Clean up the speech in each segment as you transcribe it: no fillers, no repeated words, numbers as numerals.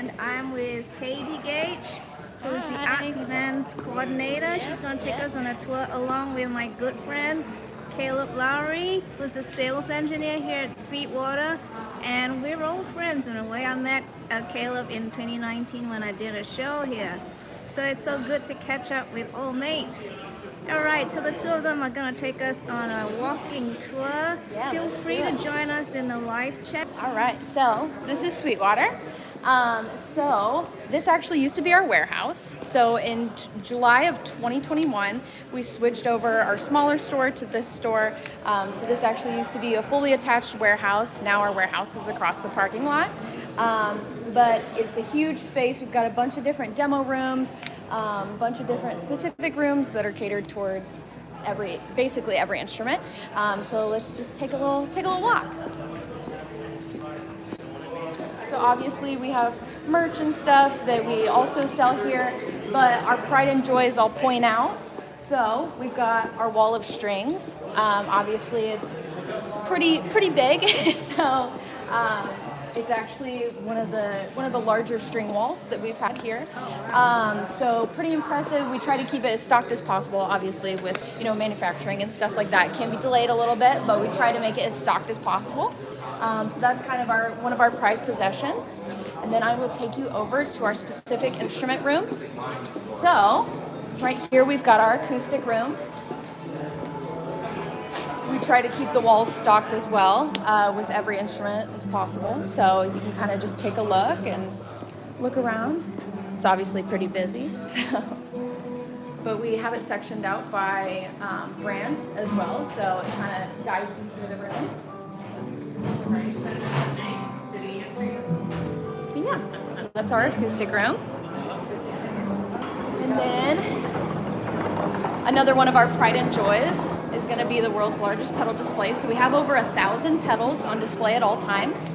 and I'm with Kaydee Gage, who's the arts events coordinator. She's going to take us on a tour along with my good friend Caleb Lowrey, who's the sales engineer here at Sweetwater, and we're old friends in a way. I met Caleb in 2019 when I did a show here, so it's so good to catch up with old mates. Alright, so the two of them are going to take us on a walking tour. Feel free to join us in the live chat. Alright, so this is Sweetwater. So this actually used to be our warehouse. So in July of 2021, we switched over our smaller store to this store. So this actually used to be a fully attached warehouse. Now our warehouse is across the parking lot. But it's a huge space. We've got a bunch of different demo rooms, a bunch of different specific rooms that are catered towards basically every instrument. So let's just take a little walk. So obviously we have merch and stuff that we also sell here, but our pride and joys I'll point out. So we've got our wall of strings. Obviously it's pretty big. So it's actually one of the larger string walls that we've had here. So pretty impressive. We try to keep it as stocked as possible. Obviously, with manufacturing and stuff like that, it can be delayed a little bit, but we try to make it as stocked as possible. So that's kind of one of our prized possessions. And then I will take you over to our specific instrument rooms. So right here we've got our acoustic room. We try to keep the walls stocked as well with every instrument as possible. So you can kind of just take a look and look around. It's obviously pretty busy, but we have it sectioned out by brand as well. So it kind of guides you through the room. So that's super nice. But yeah, so that's our acoustic room. And then another one of our pride and joys is going to be the world's largest pedal display. So we have over 1,000 pedals on display at all times.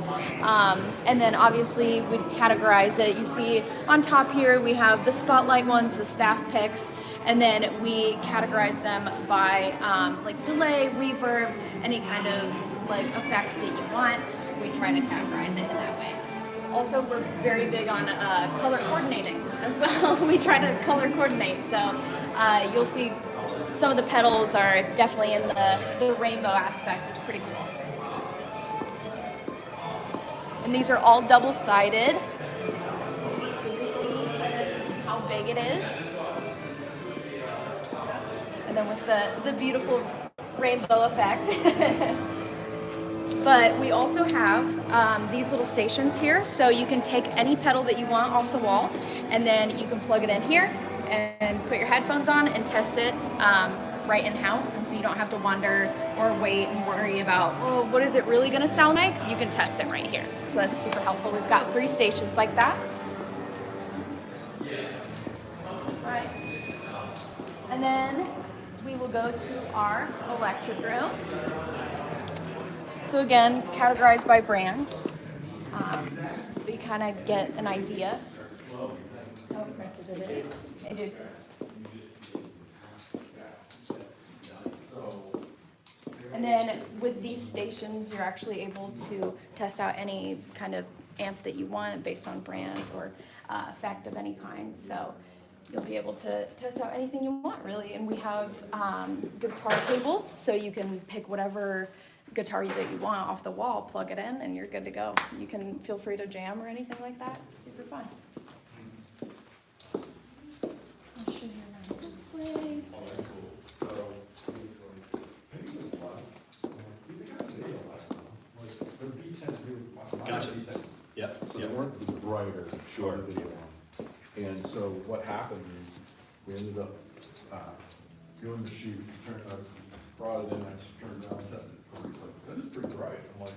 And then obviously we categorize it. You see on top here we have the spotlight ones, the staff picks, and then we categorize them by like delay, reverb, any kind of like effect that you want. We try to categorize it in that way. Also, we're very big on color coordinating as well. We try to color coordinate. So you'll see some of the pedals are definitely in the rainbow aspect. It's pretty cool. And these are all double-sided. So you see how big it is. And then with the beautiful rainbow effect. But we also have these little stations here. So you can take any pedal that you want off the wall, and then you can plug it in here and put your headphones on and test it right in-house, and so you don't have to wonder or wait and worry about, oh, what is it really going to sound like? You can test it right here. So that's super helpful. We've got 3 stations like that. All right. And then we will go to our electric room. So again, categorized by brand. So you kind of get an idea how impressive it is. And then with these stations, you're actually able to test out any kind of amp that you want based on brand or effect of any kind. So you'll be able to test out anything you want, really. And we have guitar cables, so you can pick whatever guitar that you want off the wall, plug it in, and you're good to go. You can feel free to jam or anything like that. It's super fun. I'll show you around this way. Oh, that's cool. So, Gotcha. Yep. So they weren't the brighter Sure. video on. And so what happened is we ended up doing the shoot, brought it in, I just turned it on, tested it for me. He's like, that is pretty bright. I'm like,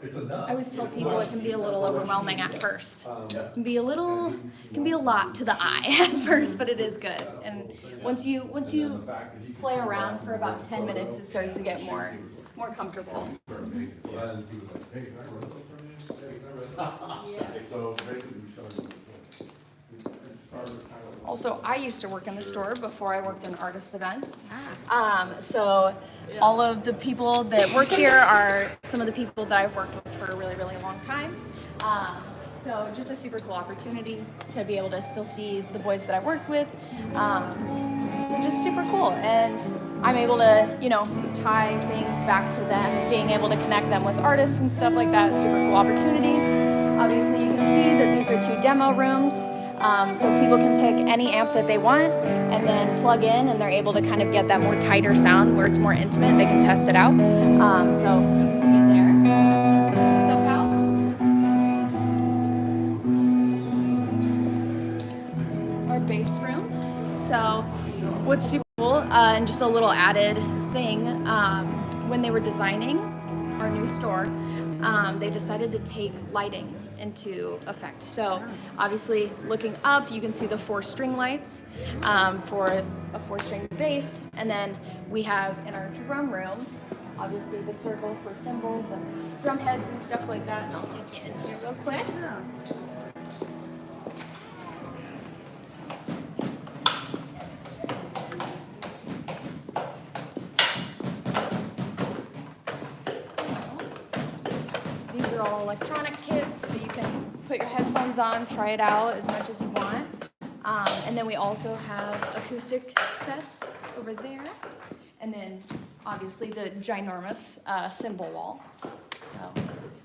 it's enough. I always tell people it can be a little overwhelming at first. Yeah. It can be a lot to the eye at first, but it is good. And once you play around for about 10 minutes, it starts to get more comfortable. Then he was like, hey, can I run those from you? Hey, can I run those? So basically we started kind of. Also, I used to work in the store before I worked in artist events. So all of the people that work here are some of the people that I've worked with for a really, really long time. So just a super cool opportunity to be able to still see the boys that I worked with. So just super cool. And I'm able to, you know, tie things back to them and being able to connect them with artists and stuff like that. Super cool opportunity. Obviously you can see that these are 2 demo rooms. So people can pick any amp that they want and then plug in, and they're able to kind of get that more tighter sound where it's more intimate. They can test it out. So you can see it there. Tested some stuff out. Our bass room. So what's super cool, and just a little added thing, when they were designing our new store, they decided to take lighting into effect. So obviously looking up, you can see the 4 string lights for a 4-string bass. And then we have in our drum room, obviously the circle for cymbals and drum heads and stuff like that. And I'll take you in here real quick. These are all electronic kits, so you can put your headphones on, try it out as much as you want. And then we also have acoustic sets over there. And then obviously the ginormous cymbal wall. So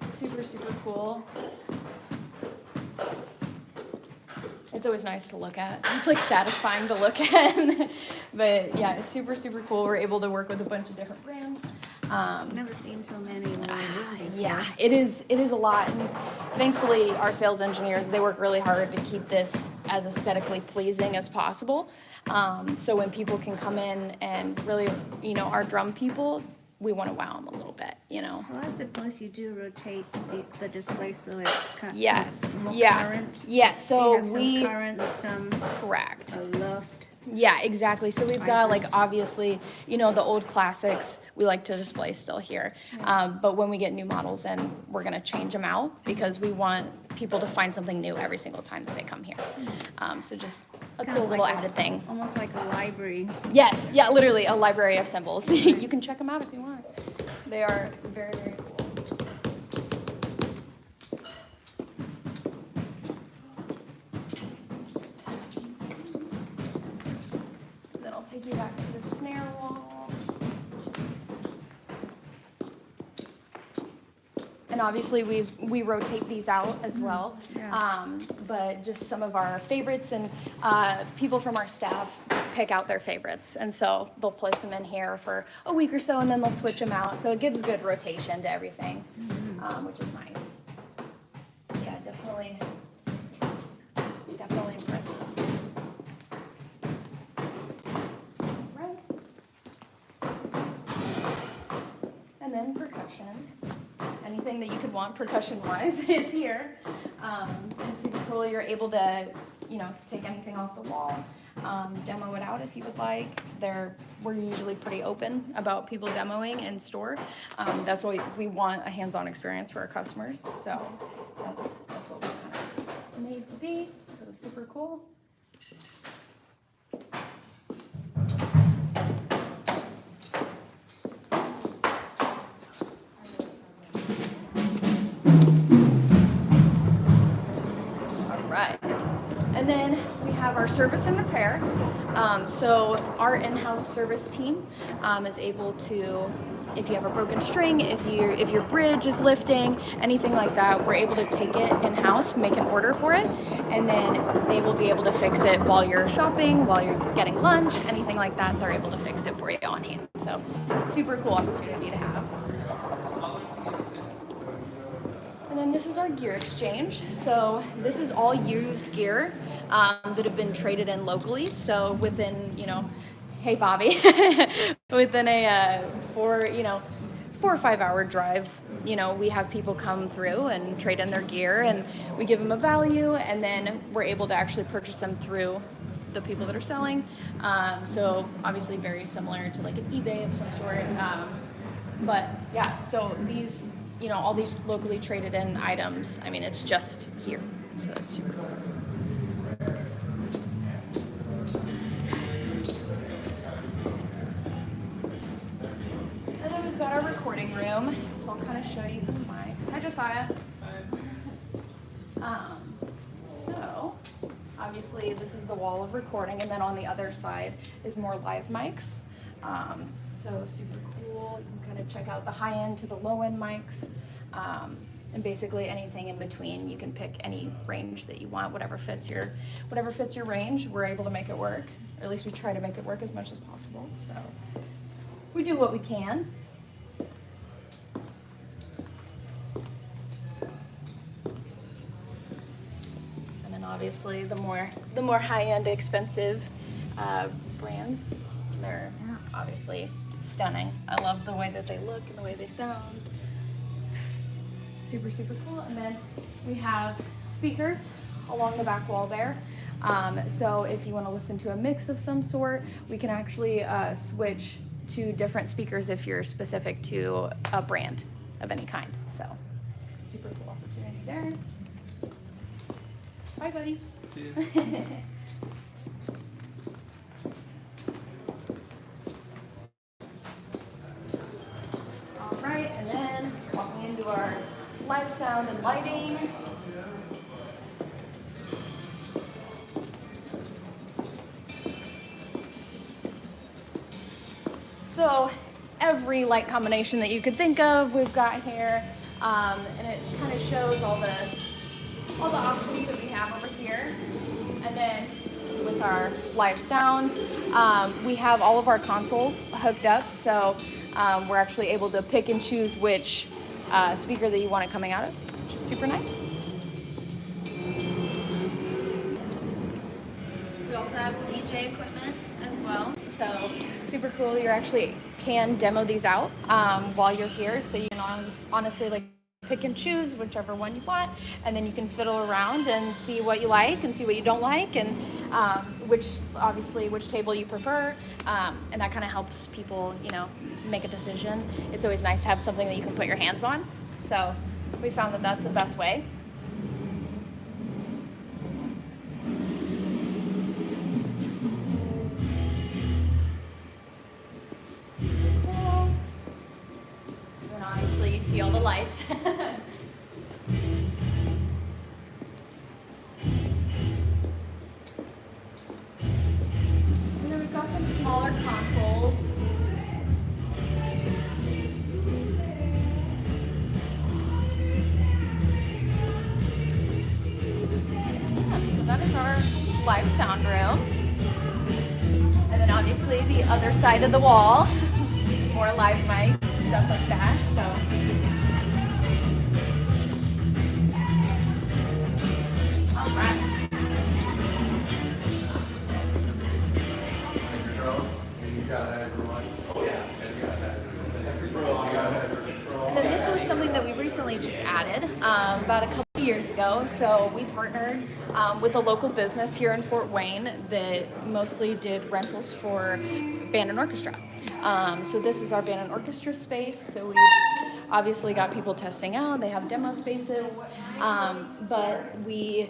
super, super cool. It's always nice to look at. It's like satisfying to look at. But yeah, it's super, super cool. We're able to work with a bunch of different brands. I've never seen so many in one room before. Yeah, it is a lot. And thankfully, our sales engineers, they work really hard to keep this as aesthetically pleasing as possible. So when people can come in and really, you know, our drum people, we want to wow them a little bit, you know. Well, I suppose you do rotate the display so it's kind Yes. more Yeah. current. Yeah. So you have some current, some correct. loft. Yeah, exactly. So we've got like obviously, you know, the old classics we like to display still here. But when we get new models in, we're going to change them out because we want people to find something new every single time that they come here. So just a Kind cool of little like added thing. Almost like a library. Yes, yeah, literally a library of symbols. You can check them out if you want. They are very, very cool. Then I'll take you back to the snare wall. And obviously we rotate these out as well. Yeah. But just some of our favorites, and people from our staff pick out their favorites. And so they'll place them in here for a week or so, and then they'll switch them out. So it gives good rotation to everything, which is nice. Yeah, definitely impressive. Right. And then percussion. Anything that you could want percussion-wise is here. And super cool, you're able to, you know, take anything off the wall, demo it out if you would like. We're usually pretty open about people demoing in store. That's why we want a hands-on experience for our customers. So that's what we're kind of made to be. So it's super cool. And then we have our service and repair. So our in-house service team is able to, if you have a broken string, if your bridge is lifting, anything like that, we're able to take it in-house, make an order for it, and then they will be able to fix it while you're shopping, while you're getting lunch, anything like that, they're able to fix it for you on hand. So super cool opportunity to have. And then this is our gear exchange. So this is all used gear that have been traded in locally. So within, you know, hey Bobby, within a 4 or 5 hour drive, you know, we have people come through and trade in their gear, and we give them a value, and then we're able to actually purchase them through the people that are selling. So obviously very similar to like an eBay of some sort. But yeah, so these, you know, all these locally traded in items, I mean, it's just here. So that's super cool. And then we've got our recording room. So I'll kind of show you the mics. Hi, Josiah. So obviously this is the wall of recording, and then on the other side is more live mics. So super cool. You can kind of check out the high end to the low end mics. And basically anything in between. You can pick any range that you want, whatever fits your range. We're able to make it work, or at least we try to make it work as much as possible. So we do what we can. And then obviously the more high-end, expensive brands, they're obviously stunning. I love the way that they look and the way they sound. Super, super cool. And then we have speakers along the back wall there. So if you want to listen to a mix of some sort, we can actually switch to different speakers if you're specific to a brand of any kind. So super cool opportunity there. Bye, buddy. See you. All right, and then walking into our live sound and lighting. So every light combination that you could think of, we've got here, and it kind of shows all the options that we have over here. And then with our live sound, we have all of our consoles hooked up, so we're actually able to pick and choose which speaker that you want it coming out of, which is super nice. We also have DJ equipment as well, so super cool. You actually can demo these out while you're here, so you can honestly like pick and choose whichever one you want, and then you can fiddle around and see what you like and see what you don't like, and which table you prefer, and that kind of helps people, make a decision. It's always nice to have something that you can put your hands on, so we found that that's the best way. And obviously you see all the lights. And then we've got some smaller consoles. So that is our live sound room. And then obviously the other side of the wall, more live mics, stuff like that. So all right. And then this was something that we recently just added about a couple years ago. So we partnered with a local business here in Fort Wayne that mostly did rentals for band and orchestra. So this is our band and orchestra space. So we've obviously got people testing out. They have demo spaces, but they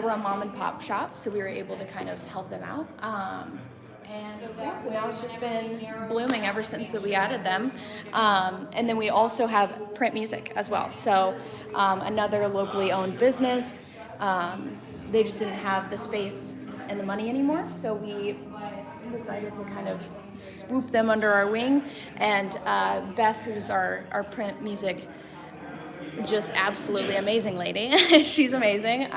were a mom and pop shop, so we were able to kind of help them out. So now it's just been blooming ever since that we added them. And then we also have print music as well. So another locally owned business, they just didn't have the space and the money anymore. So we decided to kind of swoop them under our wing. And Beth, who's our print music, just absolutely amazing lady. She's amazing.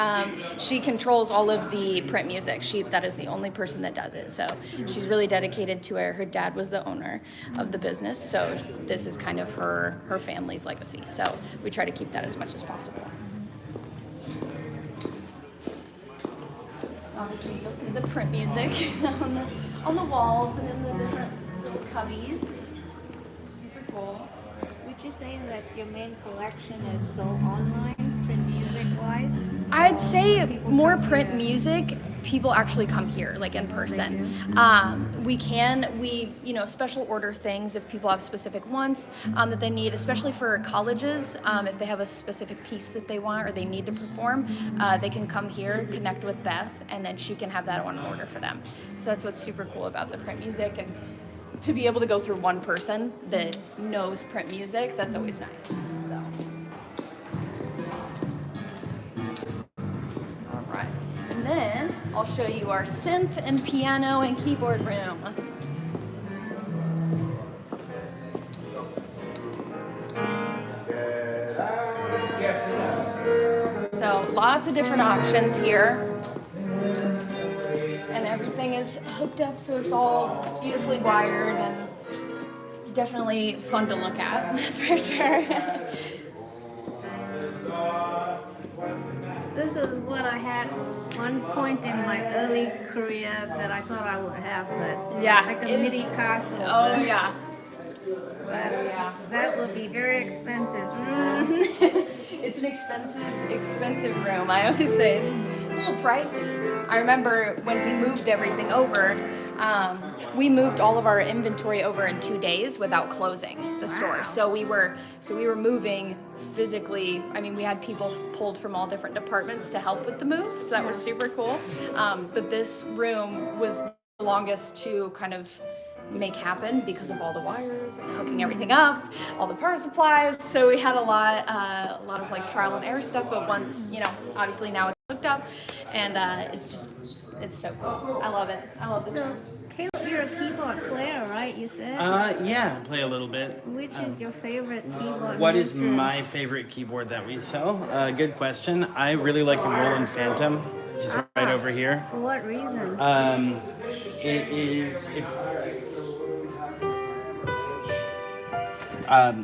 She controls all of the print music. That is the only person that does it. So she's really dedicated to it. Her dad was the owner of the business, so this is kind of her family's legacy. So we try to keep that as much as possible. Obviously, you'll see the print music on the walls and in the different little cubbies. Super cool. Would you say that your main collection is so online, print music-wise? I'd say more print music, people actually come here, like in person. We special order things if people have specific wants that they need, especially for colleges. If they have a specific piece that they want or they need to perform, they can come here, connect with Beth, and then she can have that on order for them. So that's what's super cool about the print music, and to be able to go through one person that knows print music, that's always nice. So I'll show you our synth and piano and keyboard room. So lots of different options here. And everything is hooked up so it's all beautifully wired and definitely fun to look at, that's for sure. This is what I had one point in my early career that I thought I would have, but Yeah, like a it is- MIDI castle. Oh yeah. But that would be very expensive. It's an expensive room. I always say it's a little pricey. I remember when we moved everything over, we moved all of our inventory over in 2 days without closing the store. So we were moving physically. I mean, we had people pulled from all different departments to help with the move, so that was super cool. But this room was the longest to kind of make happen because of all the wires and hooking everything up, all the power supplies. So we had a lot of like trial and error stuff. But once, obviously now it's hooked up, and it's so cool. I love it. I love this So, room. Caleb, you're a keyboard player, right? You said. Yeah, play a little bit. Which is your favorite keyboard? What is instrument? my favorite keyboard that we sell? Good question. I really like the Roland Phantom, which is right over here. For what reason? It is.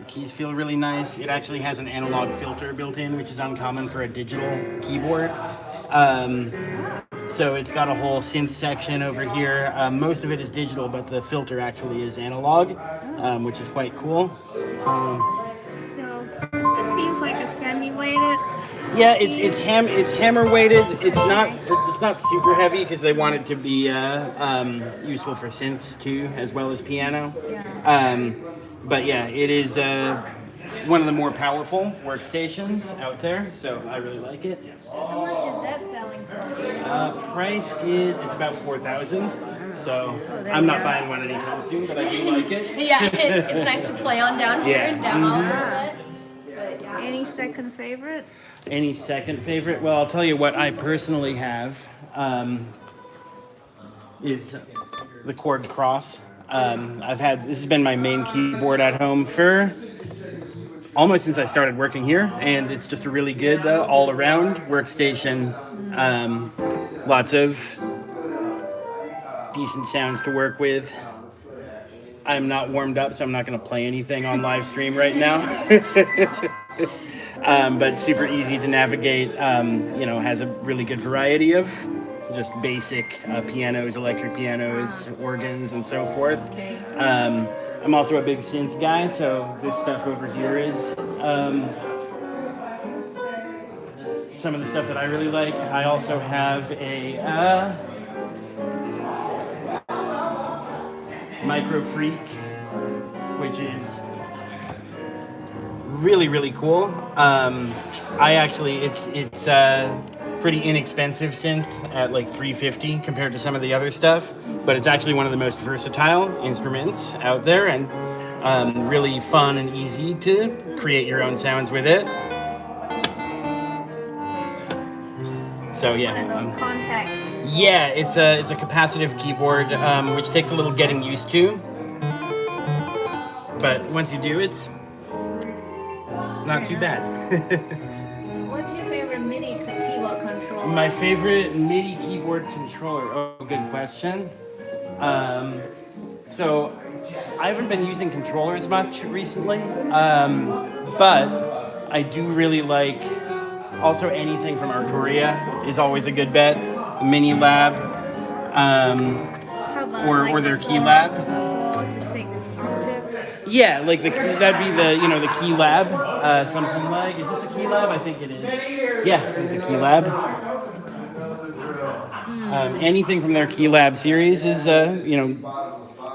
Keys feel really nice. It actually has an analog filter built in, which is uncommon for a digital keyboard. So it's got a whole synth section over here. Most of it is digital, but the filter actually is analog, which is quite cool. So this feels like a semi-weighted. Yeah, it's hammer weighted. It's not super heavy because they want it to be useful for synths too, as well as piano. Yeah. But yeah, it is one of the more powerful workstations out there, so I really like it. How much is that selling for? Price is it's about $4,000. So there I'm you not go. buying one anytime soon, but I do like it. Yeah, it's nice to play on down here Yeah. and demo a Mhm. little bit. But yeah. Any second favorite? Any second favorite? Well, I'll tell you what I personally have is the Chord Cross. This has been my main keyboard at home for almost since I started working here, and it's just a really good all-around workstation. Lots of decent sounds to work with. I'm not warmed up, so I'm not going to play anything on live stream right now. But super easy to navigate. Has a really good variety of just basic pianos, electric pianos, organs, and so forth. I'm also a big synth guy, so this stuff over here is some of the stuff that I really like. I also have a Micro Freak, which is really, really cool. It's pretty inexpensive synth at like $350 compared to some of the other stuff, but it's actually one of the most versatile instruments out there, and really fun and easy to create your own sounds with it. So yeah, One of those contact. yeah, it's a capacitive keyboard, which takes a little getting used to, but once you do, it's not too bad. What's your favorite MIDI keyboard controller? My favorite MIDI keyboard controller. Oh, good question. So I haven't been using controllers much recently, but I do really like also anything from Arturia is always a good bet. Mini Lab, How about or like their the Key four- Lab. the 4 to 6 octave? Yeah, like that'd be the Key Lab, something like. Is this a Key Lab? I think it is. Yeah, it's a Key Lab. Anything from their Key Lab series is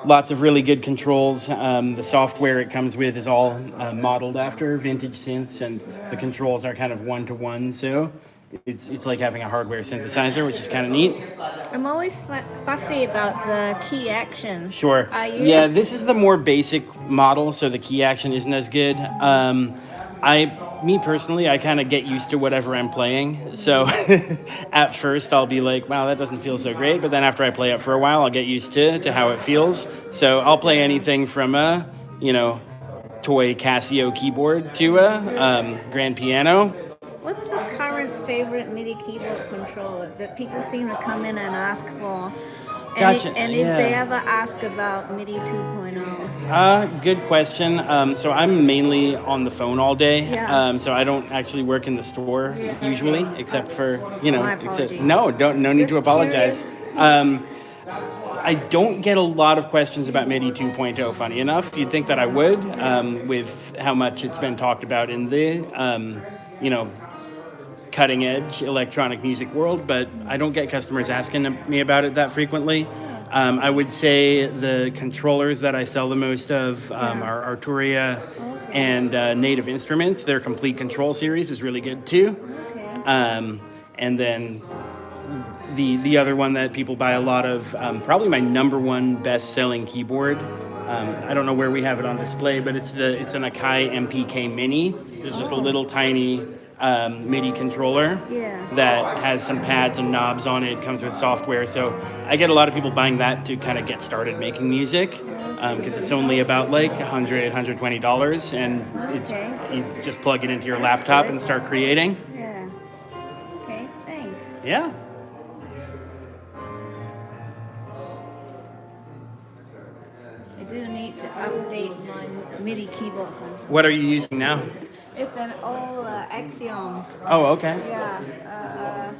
lots of really good controls. The software it comes with is all modeled after vintage synths, and the controls are kind of one-to-one. So it's like having a hardware synthesizer, which is kind of neat. I'm always fussy about the key action. Sure. Are you? Yeah, this is the more basic model, so the key action isn't as good. Me personally, I kind of get used to whatever I'm playing. So at first I'll be like, wow, that doesn't feel so great. But then after I play it for a while, I'll get used to how it feels. So I'll play anything from a, toy Casio keyboard to a grand piano. What's the current favorite MIDI keyboard controller that people seem to come in and ask for? Gotcha. And if they ever ask about MIDI 2.0? Good question. So I'm mainly on the phone all day. Yeah. So I don't actually work in the store usually, except for, My apologies. no need to Just apologize. curious. I don't get a lot of questions about MIDI 2.0, funny enough. You'd think that I would, with how much it's been talked about in the, cutting edge electronic music world, but I don't get customers asking me about it that frequently. I would say the controllers that I sell the most of are Arturia and Native Instruments. Their Complete Control series is really good too. Okay. And then the other one that people buy a lot of, probably my number one best-selling keyboard. I don't know where we have it on display, but it's an Akai MPK Mini. It's just a little tiny MIDI controller that has some pads and knobs on it. Comes with software, so I get a lot of people buying that to kind of get started making music, because it's only about like $120, and it's you just plug it into your laptop and start creating. Yeah. Okay, thanks. Yeah. I do need to update my MIDI keyboard. What are you using now? It's an old Axiom. Oh, okay. Yeah.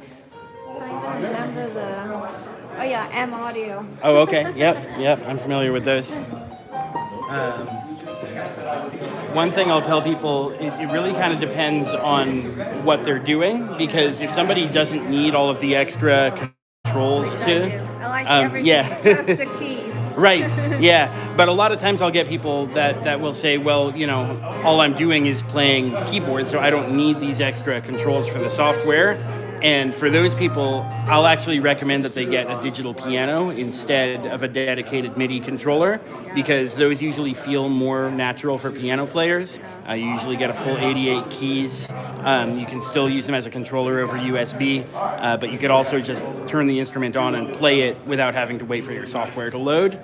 I don't remember M Audio. Oh, okay. Yep. I'm familiar with those. One thing I'll tell people, it really kind of depends on what they're doing, because if somebody doesn't need all of the extra controls I like everything, just the keys. Right, yeah. But a lot of times I'll get people that will say, well, all I'm doing is playing keyboard, so I don't need these extra controls for the software. And for those people, I'll actually recommend that they get a digital piano instead of a dedicated MIDI controller, because those usually feel more natural for piano players. You usually get a full 88 keys. You can still use them as a controller over USB, but you could also just turn the instrument on and play it without having to wait for your software to load,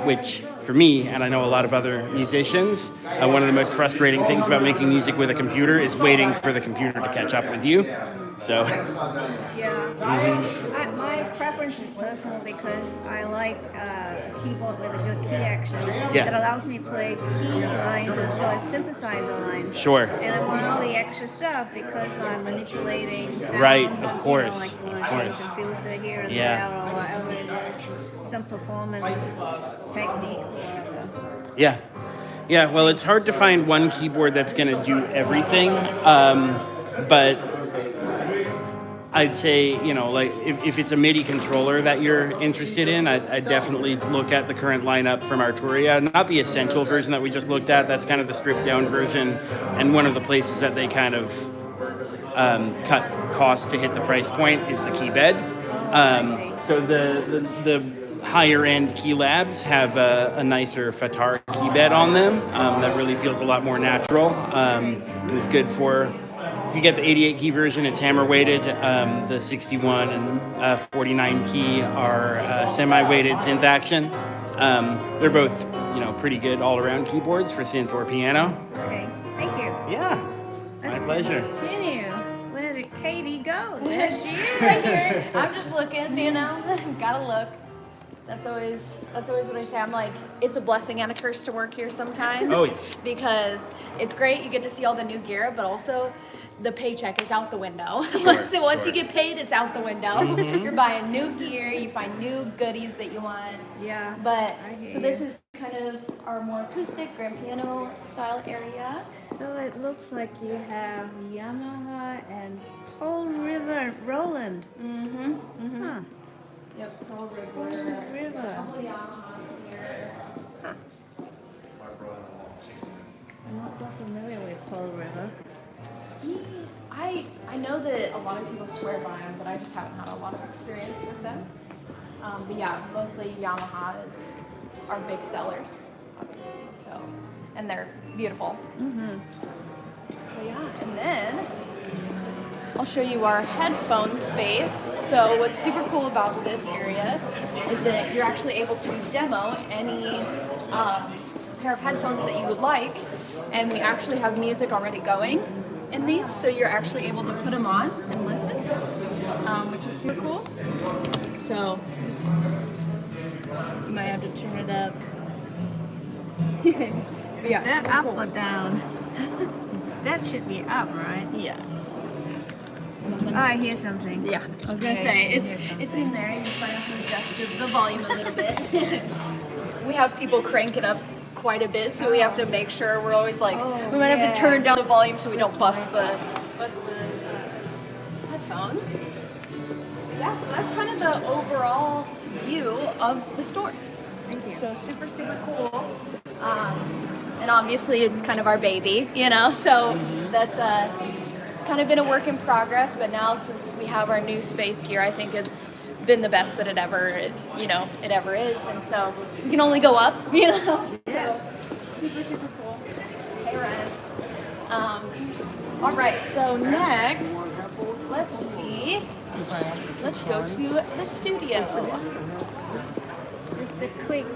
which for me, and I know a lot of other musicians, one of the most frustrating things about making music with a computer is waiting for the computer to catch up with you. So. Yeah. My preference is personal because I like a keyboard with a good key action that allows me to play key lines as well as synthesizer lines. Sure. And I want all the extra stuff because I'm manipulating sound. Right, of course. Change the filter here and there or whatever it is. Some performance techniques or whatever. Yeah, well, it's hard to find one keyboard that's going to do everything, but I'd say, like if it's a MIDI controller that you're interested in, I'd definitely look at the current lineup from Arturia. Not the essential version that we just looked at, that's kind of the stripped down version, and one of the places that they kind of cut cost to hit the price point is the key bed. So the higher end key labs have a nicer Fatar key bed on them that really feels a lot more natural, and is good for. If you get the 88 key version, it's hammer weighted. The 61 and 49 key are semi-weighted synth action. They're both, pretty good all-around keyboards for synth or piano. Okay, thank you. Yeah, my pleasure. Continue. Where did Kaydee go? There she is. Right here. I'm just looking, gotta look. That's always what I say. I'm like, it's a blessing and a curse to work here sometimes. Oh, yeah. Because it's great, you get to see all the new gear, but also the paycheck is out the window. So once you get paid, it's out the window. Mm-hmm. You're buying new gear, you find new goodies that you want. Yeah. But so this is kind of our more acoustic grand piano style area. So it looks like you have Yamaha and Pearl River and Roland. Mm-hmm. Mm-hmm. Huh. Yep, Pearl River. Pearl River. A couple Yamahas here. I'm not so familiar with Pearl River. I know that a lot of people swear by them, but I just haven't had a lot of experience with them. But yeah, mostly Yamaha are big sellers, obviously. So, and they're beautiful. Mm-hmm. So yeah, and then I'll show you our headphone space. So what's super cool about this area is that you're actually able to demo any pair of headphones that you would like, and we actually have music already going in these, so you're actually able to put them on and listen, which is super cool. So just, you might have to turn it up. But yeah, Is that super up cool. or down? That should be up, right? Yes. Oh, I hear something. Yeah, I was gonna Okay, say I it's hear it's in there. You might have to adjust the volume a little bit. We have people crank it up quite a bit, so we have to make sure we're always like Oh, we might have yeah. to turn down the volume so we don't bust the headphones. Yeah, so that's kind of the overall view of the store. Thank you. So super cool. And obviously it's kind of our baby, you know. So that's it's kind of been a work in progress, but now since we have our new space here, I think it's been the best that it ever is, and so we can only go up, you know. Yes. So super cool. Hey Ryan. All right, so next, let's see. Let's go to the studio. Just a quick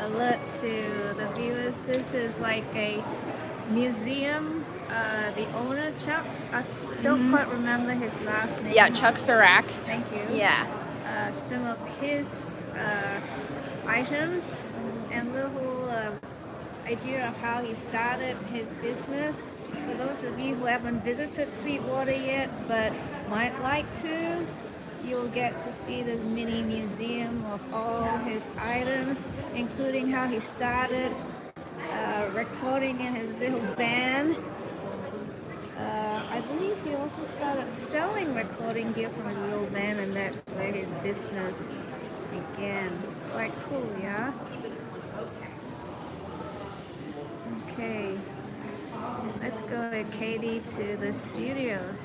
alert to the viewers. This is like a museum. The owner, Chuck, I don't quite remember his last name. Yeah, Chuck Sirac. Thank you. Yeah. Some of his items and the whole idea of how he started his business. For those of you who haven't visited Sweetwater yet but might like to, you'll get to see the mini museum of all his items, including how he started recording in his little van. I believe he also started selling recording gear from his little van, and that's where his business began. Quite cool, yeah? Okay. Let's go with Kaydee to the studios.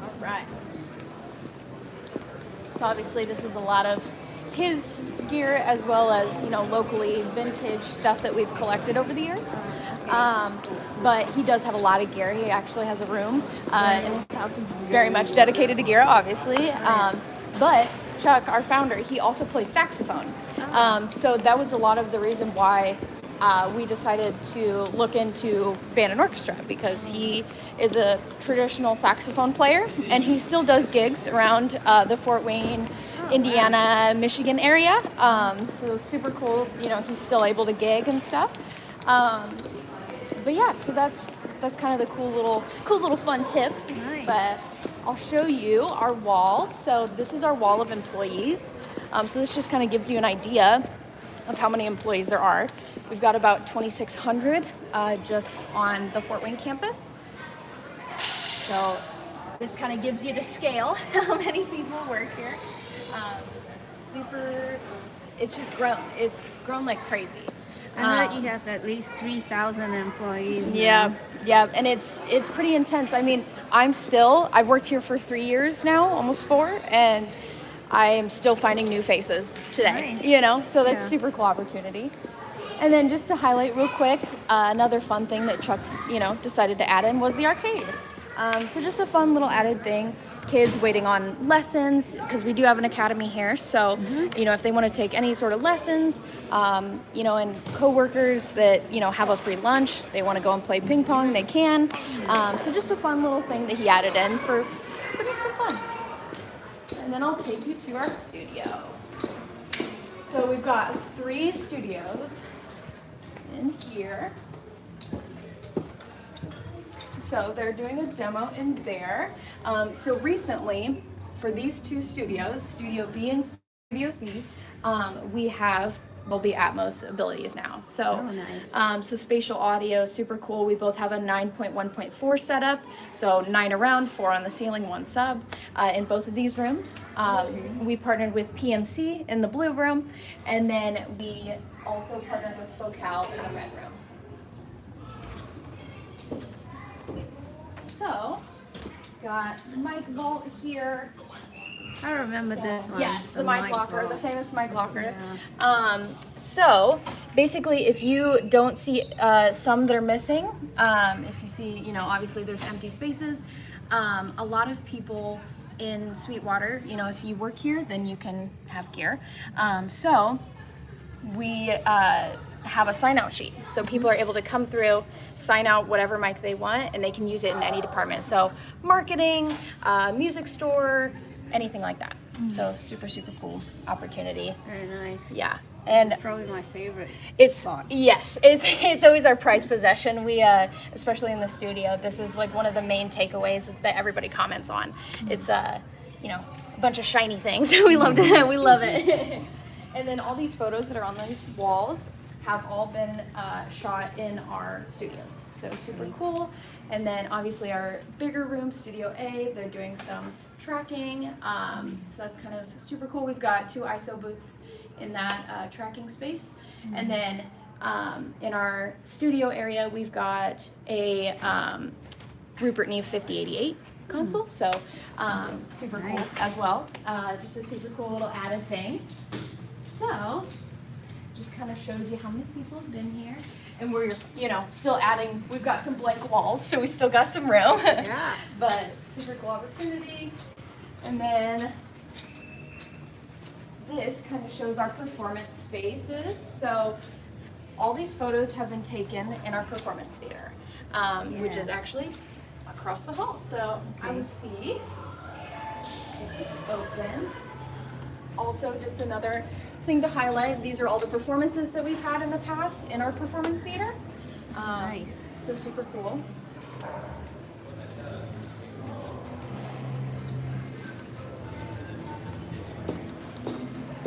All right. So obviously this is a lot of his gear as well as, you know, locally vintage stuff that we've collected over the years. But he does have a lot of gear. He actually has a room in his house that's very much dedicated to gear, obviously. But Chuck, our founder, he also plays saxophone. So that was a lot of the reason why we decided to look into band and orchestra, because he is a traditional saxophone player and he still does gigs around the Fort Wayne, Indiana, Michigan area. So super cool, you know, he's still able to gig and stuff. But yeah, so that's kind of the cool little fun tip. Nice. But I'll show you our wall. So this is our wall of employees. So this just kind of gives you an idea of how many employees there are. We've got about 2,600 just on the Fort Wayne campus. So this kind of gives you the scale how many people work here. It's just grown. It's grown like crazy. I heard you have at least 3,000 employees now. Yeah, and it's pretty intense. I mean, I've worked here for 3 years now, almost 4, and I am still finding new faces today. Nice. You know, so that's Yeah. super cool opportunity. And then just to highlight real quick, another fun thing that Chuck, you know, decided to add in was the arcade. So just a fun little added thing. Kids waiting on lessons, because we do have an academy here. So, you know, if they want to take any sort of lessons, you know, and coworkers that, you know, have a free lunch, they want to go and play ping pong, they can. So just a fun little thing that he added in for just some fun. And then I'll take you to our studio. So we've got 3 studios in here. So they're doing a demo in there. So recently, for these 2 studios, Studio B and Studio C, we have Dolby Atmos abilities now. So, nice. So spatial audio, super cool. We both have a 9.1.4 setup. So 9 around, 4 on the ceiling, 1 sub in both of these rooms. We partnered with PMC in the blue room, and then we also partnered with Focal in the red room. So, got mic vault here. I remember this one. Yes, the mic locker, the famous mic locker. Yeah. So basically, if you don't see some that are missing, if you see, you know, obviously there's empty spaces. A lot of people in Sweetwater, you know, if you work here, then you can have gear. So we have a sign out sheet. So people are able to come through, sign out whatever mic they want, and they can use it in any department. So marketing, music store, anything like that. So super, super cool opportunity. Very nice. Yeah. And Probably my favorite it's spot. yes, it's always our prized possession. We especially in the studio, this is like one of the main takeaways that everybody comments on. It's you know, a bunch of shiny things. We love it. We love it. And then all these photos that are on these walls have all been shot in our studios. So super cool. And then obviously our bigger room, Studio A, they're doing some tracking. So that's kind of super cool. We've got 2 ISO booths in that tracking space. And then in our studio area, we've got a Rupert Neve 5088 console. So super cool as well. Just a super cool little added thing. So just kind of shows you how many people have been here. And we're, you know, still adding, we've got some blank walls, so we still got some room. Yeah. But super cool opportunity. And then this kind of shows our performance spaces. So all these photos have been taken in our performance theater, which is actually across the hall. So I will see if it's open. Also, just another thing to highlight, these are all the performances that we've had in the past in our performance theater. Nice. So super cool.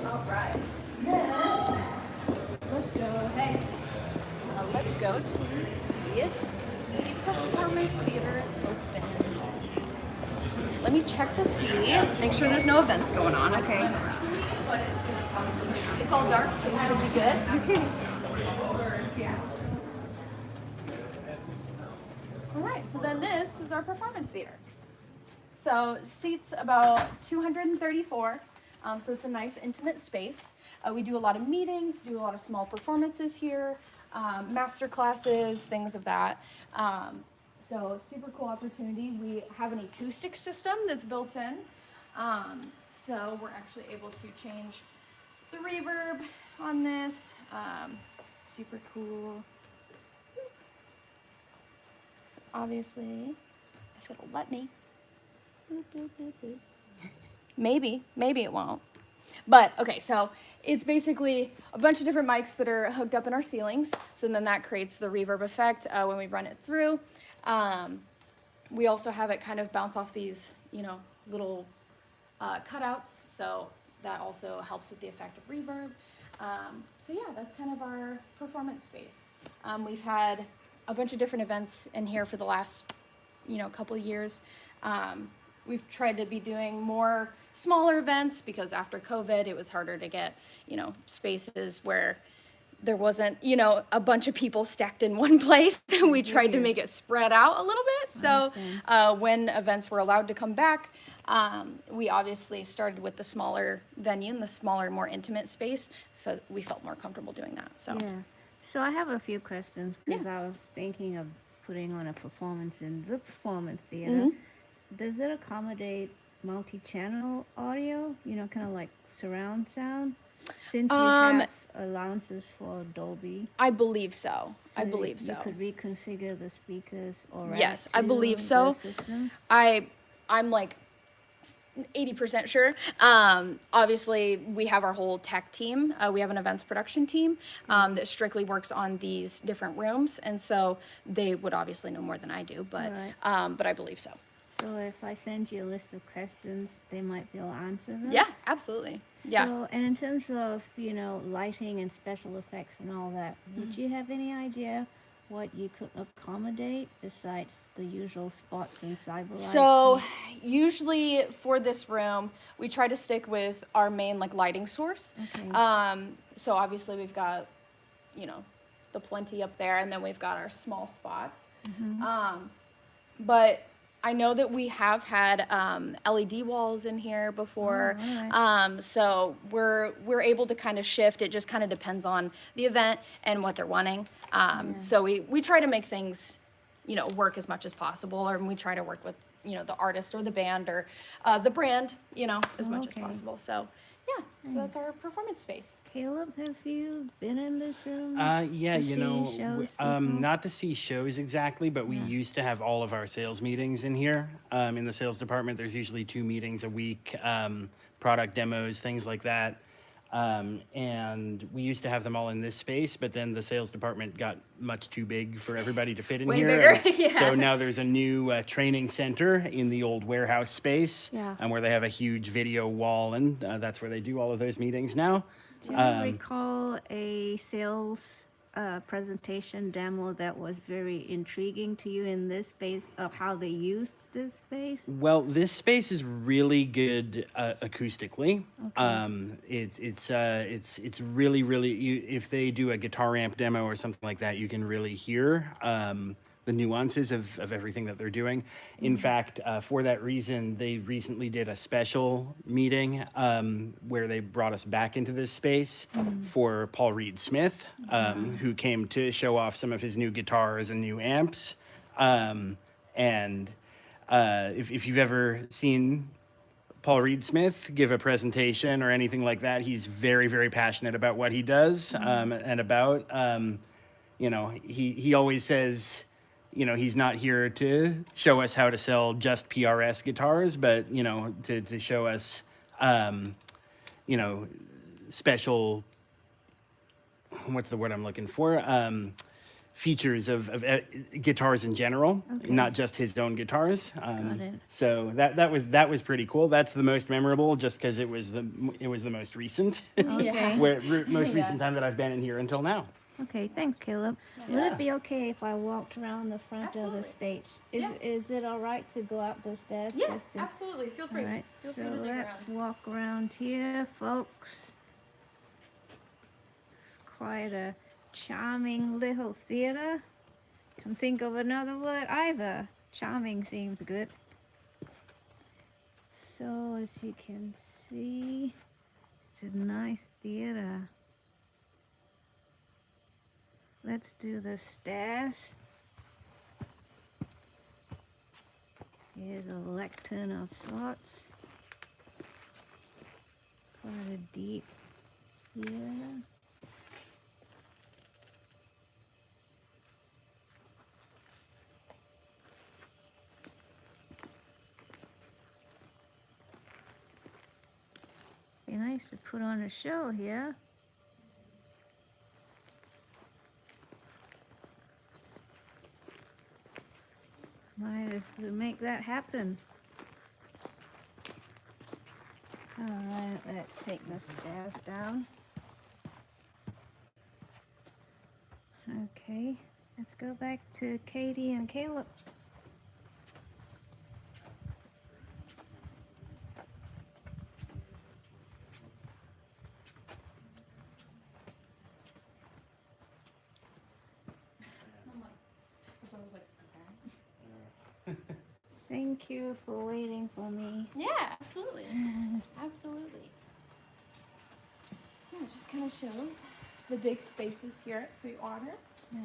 All right. Then, let's go. Hey, let's go to see if the performance theater is open. Let me check to see. Make sure there's no events going on. Okay. It's all dark, so it should be good. Okay. Yeah. All right. So then this is our performance theater. So seats about 234. So it's a nice intimate space. We do a lot of meetings, do a lot of small performances here, master classes, things of that. So super cool opportunity. We have an acoustic system that's built in. So we're actually able to change the reverb on this. Super cool. So obviously, if it'll let me. Maybe it won't. But okay, so it's basically a bunch of different mics that are hooked up in our ceilings. So then that creates the reverb effect when we run it through. We also have it kind of bounce off these, you know, little cutouts. So that also helps with the effect of reverb. So yeah, that's kind of our performance space. We've had a bunch of different events in here for the last, you know, couple of years. We've tried to be doing more smaller events because after COVID, it was harder to get, you know, spaces where there wasn't, you know, a bunch of people stacked in one place. We tried to make it spread out a little bit. So when events were allowed to come back, we obviously started with the smaller venue and the smaller, more intimate space. We felt more comfortable doing that. So Yeah. So I have a few questions because I was thinking of putting on a performance in the performance theater. Does it accommodate multi-channel audio? You know, kind of like surround sound? Since you have allowances for Dolby. I believe so. I So believe so. You could reconfigure the speakers or Yes, I believe so. System. I'm like 80% sure. Obviously, we have our whole tech team. We have an events production team that strictly works on these different rooms, and so they would obviously know more than I do. But but I believe so. So if I send you a list of questions, they might be able to answer them? Yeah, absolutely. Yeah. So, and in terms of, you know, lighting and special effects and all that, would you have any idea what you could accommodate besides the usual spots and cyber lights? So usually for this room, we try to stick with our main like lighting source. Okay. So obviously we've got, you know, the plenty up there, and then we've got our small spots. But I know that we have had LED walls in here before, so we're able to kind of shift. It just kind of depends on the event and what they're wanting. So we try to make things, work as much as possible, or we try to work with the artist or the band or the brand, as much as possible. So yeah, so that's our performance space. Caleb, have you been in this room? Yeah, to see shows before? not to see shows exactly, but we used to have all of our sales meetings in here. In the sales department, there's usually 2 meetings a week, product demos, things like that. And we used to have them all in this space, but then the sales department got much too big for everybody to fit in Way here. bigger, yeah. So now there's a new training center in the old warehouse space, Yeah. where they have a huge video wall, and that's where they do all of those meetings now. Do you recall a sales presentation demo that was very intriguing to you in this space of how they used this space? Well, this space is really good acoustically. It's really if they do a guitar amp demo or something like that, you can really hear the nuances of everything that they're doing. In fact, for that reason, they recently did a special meeting where they brought us back into this space for Paul Reed Smith, who came to show off some of his new guitars and new amps. If you've ever seen Paul Reed Smith give a presentation or anything like that, he's very, very passionate about what he does and about, he always says, he's not here to show us how to sell just PRS guitars, but, to show us, special, what's the word I'm looking for? Features of guitars in general, not just his own guitars. Got it. So that was pretty cool. That's the most memorable, just because it was the most recent, Okay. most recent time that I've been in here until now. Okay, thanks, Caleb. Would it be okay if I walked around the front of the stage? Is it all right to go up the stairs? Yeah, just to... absolutely. Feel All free. right, Feel so free to dig let's around. walk around here, folks. It's quite a charming little theater. Can't think of another word either. Charming seems good. So as you can see, it's a nice theater. Let's do the stairs. Here's a lectern of sorts. Quite a deep theater. Be nice to put on a show here. Might if we make that happen. Alright, let's take the stairs down. Okay, let's go back to Kaydee and Caleb. So I was like, okay. Thank you for waiting for me. Yeah, absolutely. Absolutely. So it just kind of shows the big spaces here at Sweetwater. Yeah.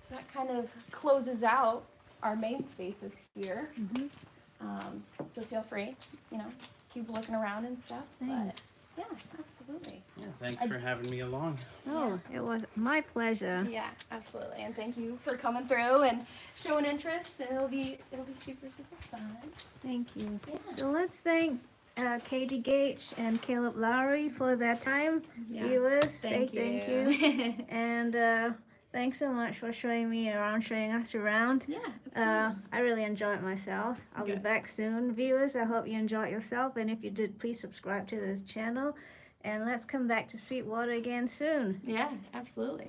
So that kind of closes out our main spaces here. So feel free, keep looking around and stuff. Thanks. But yeah, absolutely. Yeah, thanks for having me along. Oh, it was my pleasure. Yeah, absolutely. And thank you for coming through and showing interest. And it'll be super, super fun. Thank you. Yeah. So let's thank Kaydee Gage and Caleb Lowrey for their time. Yeah. Viewers, say Thank thank you. you. And thanks so much for showing me around, showing us around. Yeah, absolutely. I really enjoyed myself. I'll be Good. back soon, viewers. I hope you enjoyed yourself. And if you did, please subscribe to this channel. And let's come back to Sweetwater again soon. Yeah, absolutely.